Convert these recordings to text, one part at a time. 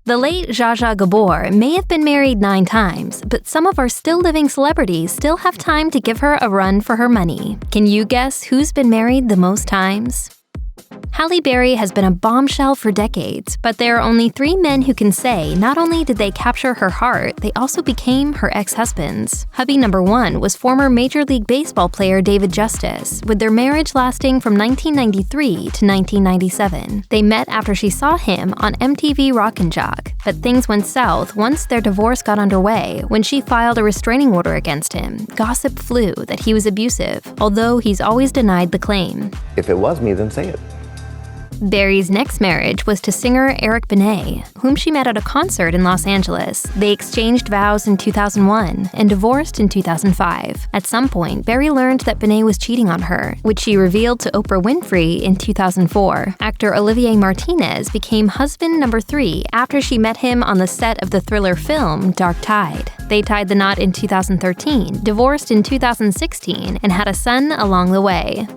The late Zsa Zsa Gabor may have been married 9 times, but some of our still living celebrities still have time to give her a run for her money. Can you guess who's been married the most times? Halle Berry has been a bombshell for decades, but there are only 3 men who can say not only did they capture her heart, they also became her ex-husbands. Hubby number 1 was former Major League Baseball player David Justice, with their marriage lasting from 1993 to 1997. They met after she saw him on MTV Rockin' Jock, but things went south once their divorce got underway. When she filed a restraining order against him, gossip flew that he was abusive, although he's always denied the claim. If it was me, then say it. Berry's next marriage was to singer Eric Benet, whom she met at a concert in Los Angeles. They exchanged vows in 2001 and divorced in 2005. At some point, Berry learned that Benet was cheating on her, which she revealed to Oprah Winfrey in 2004. Actor Olivier Martinez became husband number 3 after she met him on the set of the thriller film Dark Tide. They tied the knot in 2013, divorced in 2016, and had a son along the way.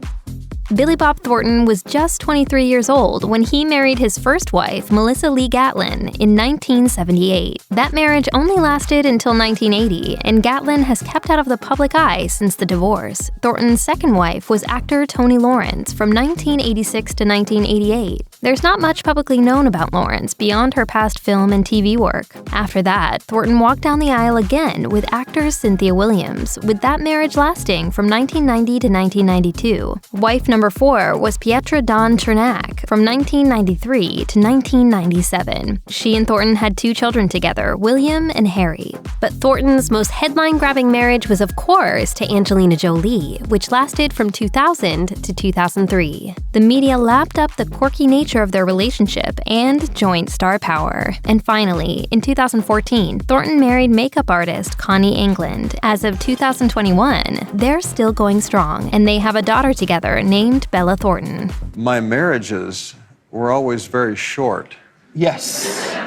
Billy Bob Thornton was just 23 years old when he married his first wife, Melissa Lee Gatlin, in 1978. That marriage only lasted until 1980, and Gatlin has kept out of the public eye since the divorce. Thornton's second wife was actor Toni Lawrence from 1986 to 1988. There's not much publicly known about Lawrence beyond her past film and TV work. After that, Thornton walked down the aisle again with actor Cynthia Williams, with that marriage lasting from 1990 to 1992. Wife number 4 was Pietra Dawn Chernak from 1993 to 1997. She and Thornton had 2 children together, William and Harry. But Thornton's most headline-grabbing marriage was, of course, to Angelina Jolie, which lasted from 2000 to 2003. The media lapped up the quirky nature of their relationship and joint star power. And finally, in 2014, Thornton married makeup artist Connie England. As of 2021, they're still going strong, and they have a daughter together named Bella Thornton. My marriages were always very short. Yes.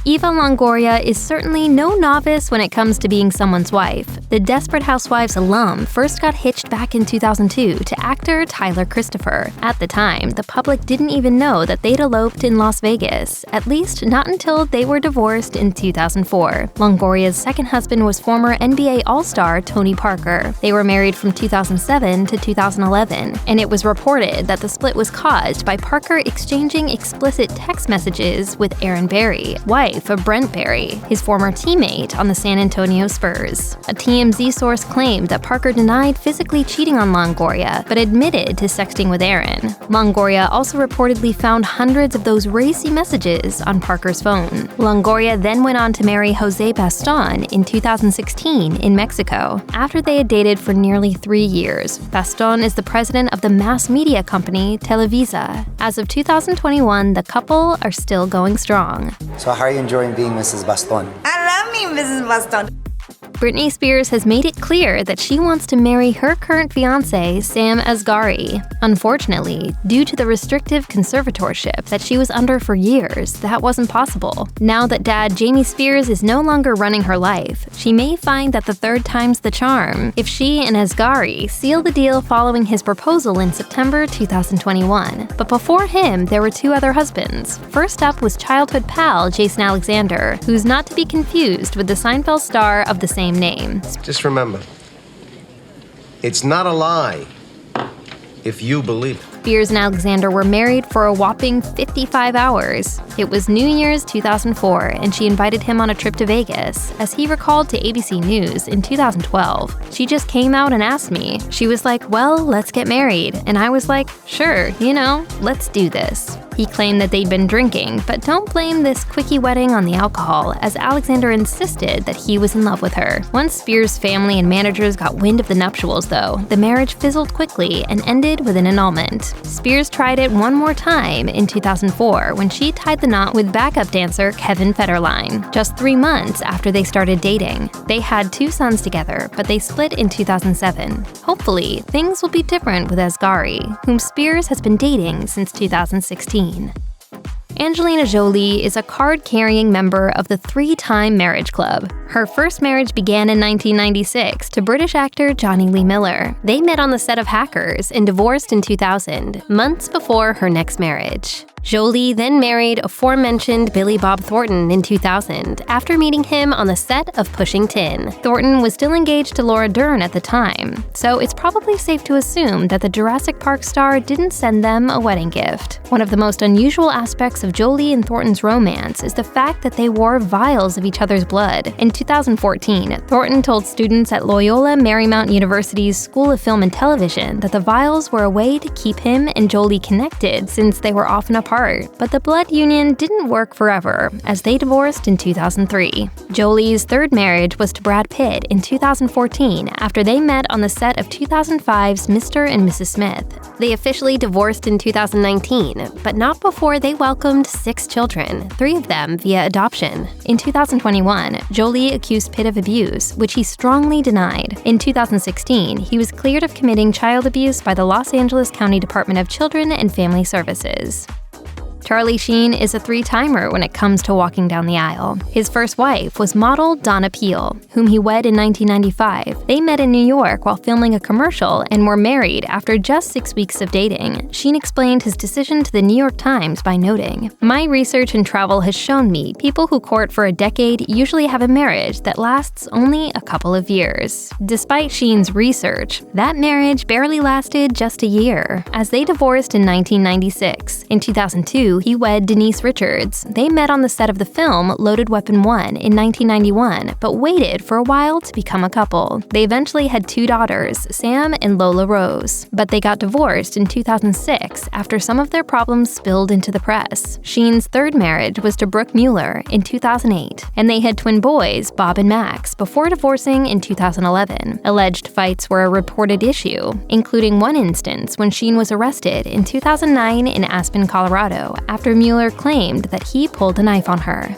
Eva Longoria is certainly no novice when it comes to being someone's wife. The Desperate Housewives alum first got hitched back in 2002 to actor Tyler Christopher. At the time, the public didn't even know that they'd eloped in Las Vegas, at least not until they were divorced in 2004. Longoria's second husband was former NBA All-Star Tony Parker. They were married from 2007 to 2011, and it was reported that the split was caused by Parker exchanging explicit text messages with Erin Berry, wife of Brent Berry, his former teammate on the San Antonio Spurs. A TMZ source claimed that Parker denied physically cheating on Longoria, but admitted to sexting with Erin. Longoria also reportedly found hundreds of those racy messages on Parker's phone. Longoria then went on to marry Jose Baston in 2016 in Mexico, after they had dated for nearly 3 years. Baston is the president of the mass media company Televisa. As of 2021, the couple are still going strong. So how are you enjoying being Mrs. Baston? I love me, Mrs. Baston. Britney Spears has made it clear that she wants to marry her current fiancé, Sam Asghari. Unfortunately, due to the restrictive conservatorship that she was under for years, that wasn't possible. Now that dad Jamie Spears is no longer running her life, she may find that the third time's the charm if she and Asghari seal the deal following his proposal in September 2021. But before him, there were 2 other husbands. First up was childhood pal Jason Alexander, who's not to be confused with the Seinfeld star of the same name. Just remember, it's not a lie if you believe it. Spears and Alexander were married for a whopping 55 hours. It was New Year's 2004, and she invited him on a trip to Vegas. As he recalled to ABC News in 2012, she just came out and asked me. She was like, well, let's get married. And I was like, sure, let's do this. He claimed that they'd been drinking, but don't blame this quickie wedding on the alcohol, as Alexander insisted that he was in love with her. Once Spears' family and managers got wind of the nuptials, though, the marriage fizzled quickly and ended with an annulment. Spears tried it one more time in 2004 when she tied the knot with backup dancer Kevin Federline, just 3 months after they started dating. They had 2 sons together, but they split in 2007. Hopefully, things will be different with Asghari, whom Spears has been dating since 2016. Angelina Jolie is a card-carrying member of the 3-time Marriage Club. Her first marriage began in 1996 to British actor Johnny Lee Miller. They met on the set of Hackers and divorced in 2000, months before her next marriage. Jolie then married aforementioned Billy Bob Thornton in 2000 after meeting him on the set of Pushing Tin. Thornton was still engaged to Laura Dern at the time, so it's probably safe to assume that the Jurassic Park star didn't send them a wedding gift. One of the most unusual aspects of Jolie and Thornton's romance is the fact that they wore vials of each other's blood. In 2014, Thornton told students at Loyola Marymount University's School of Film and Television that the vials were a way to keep him and Jolie connected since they were often apart. But the blood union didn't work forever, as they divorced in 2003. Jolie's third marriage was to Brad Pitt in 2014 after they met on the set of 2005's Mr. and Mrs. Smith. They officially divorced in 2019, but not before they welcomed 6 children, 3 of them via adoption. In 2021, Jolie accused Pitt of abuse, which he strongly denied. In 2016, he was cleared of committing child abuse by the Los Angeles County Department of Children and Family Services. Charlie Sheen is a 3-timer when it comes to walking down the aisle. His first wife was model Donna Peel, whom he wed in 1995. They met in New York while filming a commercial and were married after just 6 weeks of dating. Sheen explained his decision to the New York Times by noting, "My research and travel has shown me people who court for a decade usually have a marriage that lasts only a couple of years." Despite Sheen's research, that marriage barely lasted just a year, as they divorced in 1996. In 2002, he wed Denise Richards. They met on the set of the film Loaded Weapon 1 in 1991, but waited for a while to become a couple. They eventually had 2 daughters, Sam and Lola Rose, but they got divorced in 2006 after some of their problems spilled into the press. Sheen's third marriage was to Brooke Mueller in 2008, and they had twin boys, Bob and Max, before divorcing in 2011. Alleged fights were a reported issue, including one instance when Sheen was arrested in 2009 in Aspen, Colorado, after Mueller claimed that he pulled a knife on her.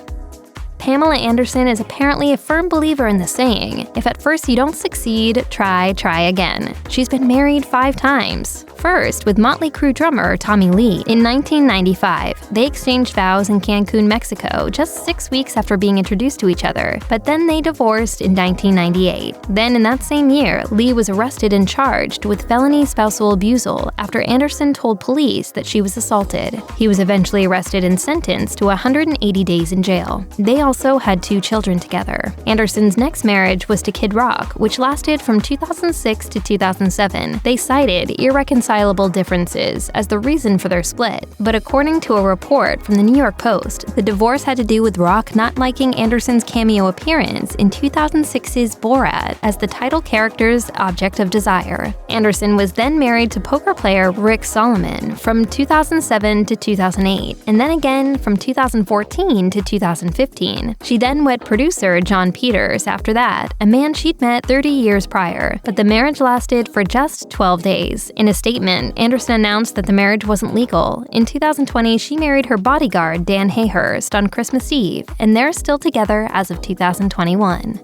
Pamela Anderson is apparently a firm believer in the saying, "If at first you don't succeed, try again." She's been married 5 times. First, with Motley Crue drummer Tommy Lee in 1995. They exchanged vows in Cancun, Mexico, just 6 weeks after being introduced to each other, but then they divorced in 1998. Then in that same year, Lee was arrested and charged with felony spousal abusal after Anderson told police that she was assaulted. He was eventually arrested and sentenced to 180 days in jail. They also had 2 children together. Anderson's next marriage was to Kid Rock, which lasted from 2006 to 2007. They cited irreconcilable differences as the reason for their split, but according to a report from the New York Post, the divorce had to do with Rock not liking Anderson's cameo appearance in 2006's Borat as the title character's object of desire. Anderson was then married to poker player Rick Solomon from 2007 to 2008, and then again from 2014 to 2015. She then wed producer John Peters after that, a man she'd met 30 years prior, but the marriage lasted for just 12 days. In a statement, Anderson announced that the marriage wasn't legal. In 2020, she married her bodyguard Dan Hayhurst on Christmas Eve, and they're still together as of 2021.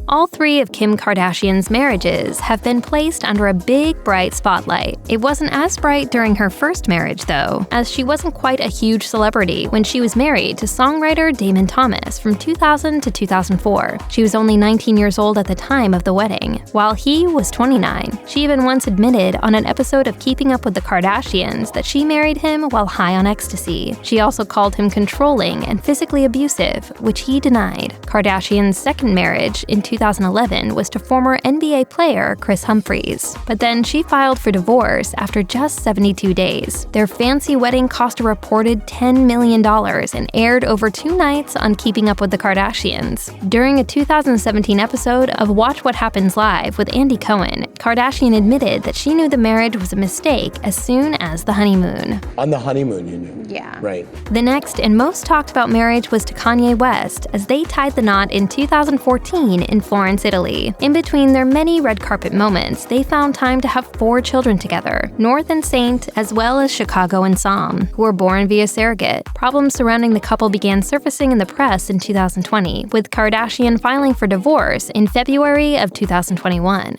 All 3 of Kim Kardashian's marriages have been placed under a big, bright spotlight. It wasn't as bright during her first marriage, though, as she wasn't quite a huge celebrity when she was married to songwriter Damon Thomas from 2000 to 2004. She was only 19 years old at the time of the wedding, while he was 29. She even once admitted on an episode of Keeping Up with the Kardashians that she married him while high on ecstasy. She also called him controlling and physically abusive, which he denied. Kardashian's second marriage in 2011 was to former NBA player Chris Humphries, but then she filed for divorce after just 72 days. Their fancy wedding cost a reported $10 million and aired over 2 nights on Keeping Up with the Kardashians. During a 2017 episode of Watch What Happens Live with Andy Cohen, Kardashian admitted that she knew the marriage was a mistake as soon as the honeymoon. On the honeymoon, you knew. Yeah. Right. The next and most talked about marriage was to Kanye West, as they tied the knot in 2014 in Florence, Italy. In between their many red carpet moments, they found time to have 4 children together, North and Saint, as well as Chicago and Psalm, who were born via surrogate. Problems surrounding the couple began surfacing in the press in 2020, with Kardashian filing for divorce in February of 2021.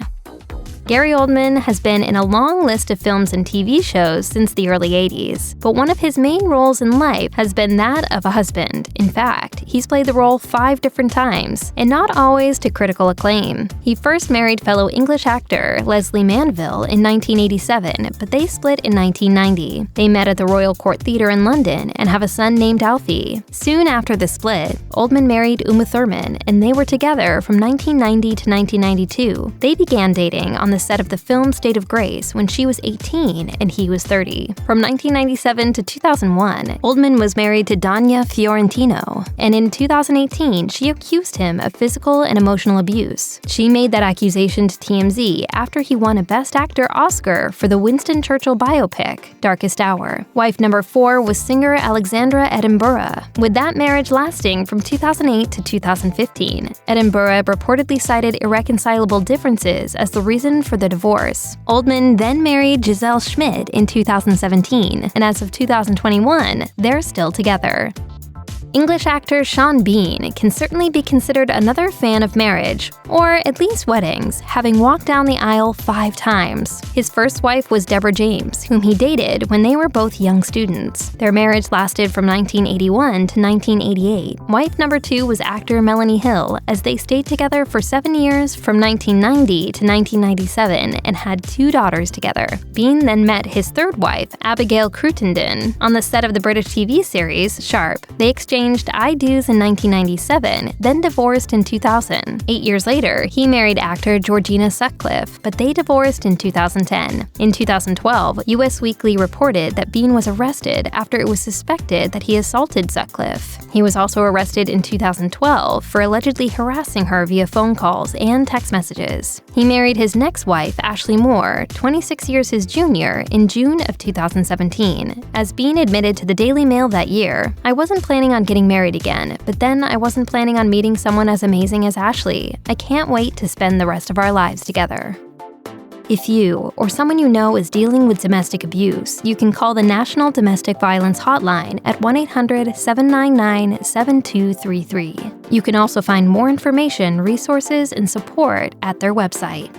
Gary Oldman has been in a long list of films and TV shows since the early 80s, but one of his main roles in life has been that of a husband. In fact, he's played the role 5 different times, and not always to critical acclaim. He first married fellow English actor Leslie Manville in 1987, but they split in 1990. They met at the Royal Court Theatre in London and have a son named Alfie. Soon after the split, Oldman married Uma Thurman, and they were together from 1990 to 1992. They began dating on the set of the film State of Grace when she was 18 and he was 30. From 1997 to 2001, Oldman was married to Danya Fiorentino, and in 2018, she accused him of physical and emotional abuse. She made that accusation to TMZ after he won a Best Actor Oscar for the Winston Churchill biopic, Darkest Hour. Wife number 4 was singer Alexandra Edinburgh, with that marriage lasting from 2008 to 2015. Edinburgh reportedly cited irreconcilable differences as the reason for the divorce. Oldman then married Giselle Schmidt in 2017, and as of 2021, they're still together. English actor Sean Bean can certainly be considered another fan of marriage, or at least weddings, having walked down the aisle 5 times. His first wife was Deborah James, whom he dated when they were both young students. Their marriage lasted from 1981 to 1988. Wife number 2 was actor Melanie Hill, as they stayed together for 7 years from 1990 to 1997 and had 2 daughters together. Bean then met his third wife, Abigail Cruttenden, on the set of the British TV series Sharp. They exchanged I do's in 1997, then divorced in 2000. 8 years later, he married actor Georgina Sutcliffe, but they divorced in 2010. In 2012, US Weekly reported that Bean was arrested after it was suspected that he assaulted Sutcliffe. He was also arrested in 2012 for allegedly harassing her via phone calls and text messages. He married his next wife, Ashley Moore, 26 years his junior, in June of 2017. As Bean admitted to the Daily Mail that year, "I wasn't planning on getting married again, but then I wasn't planning on meeting someone as amazing as Ashley. I can't wait to spend the rest of our lives together." If you or someone you know is dealing with domestic abuse, you can call the National Domestic Violence Hotline at 1-800-799-7233. You can also find more information, resources, and support at their website.